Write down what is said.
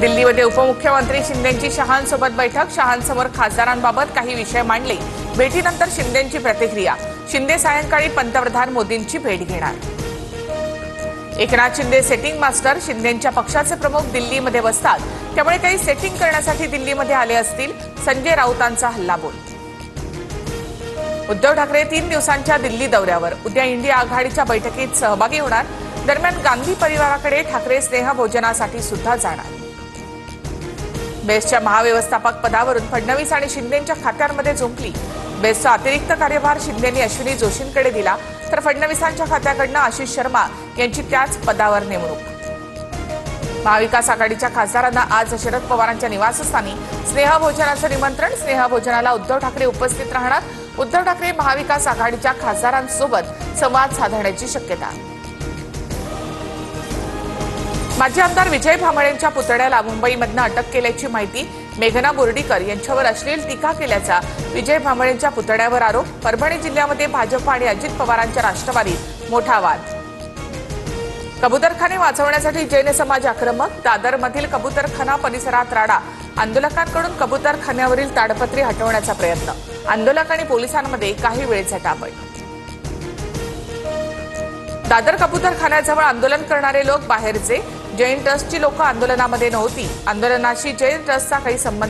दिल्लीमध्ये उपमुख्यमंत्री शिंदेंची शहांसोबत बैठक। शहांसमोर खासदारांबाबत काही विषय मांडले। भेटीनंतर शिंदेंची प्रतिक्रिया। शिंदे सायंकाळी पंतप्रधान मोदींची भेट घेणार। Eknath Shinde setting master. शिंदेंच्या पक्षाचे प्रमुख दिल्लीमध्ये बसतात, त्यामुळे काही सेटिंग करण्यासाठी दिल्लीमध्ये आले असतील। संजय राऊतांचा हल्लाबोल। उद्धव ठाकरे 3 दिवसांच्या दिल्ली दौऱ्यावर। उद्या इंडिया आघाडीच्या बैठकीत सहभागी होणार। दरम्यान गांधी परिवाराकडे ठाकरे स्नेहभोजनासाठी सुद्धा जाणार। बेस्टच्या महाव्यवस्थापक पदावरून फडणवीस आणि शिंदेंच्या खात्यांमध्ये झुंपली। बेस्टचा अतिरिक्त कार्यभार शिंदेंनी अश्विनी जोशींकडे दिला, तर फडणवीसांच्या खात्याकडनं आशिष शर्मा यांची त्याच पदावर नेमणूक। महाविकास आघाडीच्या खासदारांना आज शरद पवारांच्या निवासस्थानी स्नेहभोजनाचं निमंत्रण। स्नेहभोजनाला उद्धव ठाकरे उपस्थित राहणार। उद्धव ठाकरे महाविकास आघाडीच्या खासदारांसोबत संवाद साधण्याची शक्यता। माजी आमदार विजय भांबळेंच्या पुतळ्याला मुंबईमधनं अटक केल्याची माहिती। मेघना बोर्डीकर यांच्यावर अश्लील टीका केल्याचा विजय भांबळेंच्या पुतळ्यावर आरोप। परभणी जिल्ह्यामध्ये भाजप आणि अजित पवारांच्या राष्ट्रवादीत मोठा वाद। कबूतरखाने वाचवण्यासाठी जैन समाज आक्रमक। दादरमधील कबूतरखाना परिसरात राडा। आंदोलकांकडून कबूतरखान्यावरील ताडपत्री हटवण्याचा प्रयत्न। आंदोलक आणि पोलिसांमध्ये काही वेळ झटापट। दादर कबूतरखान्याजवळ आंदोलन करणारे लोक बाहेरचे। जैन ट्रस्टची लोक आंदोलनामध्ये नव्हती। आंदोलनाशी जैन ट्रस्टचा काही संबंध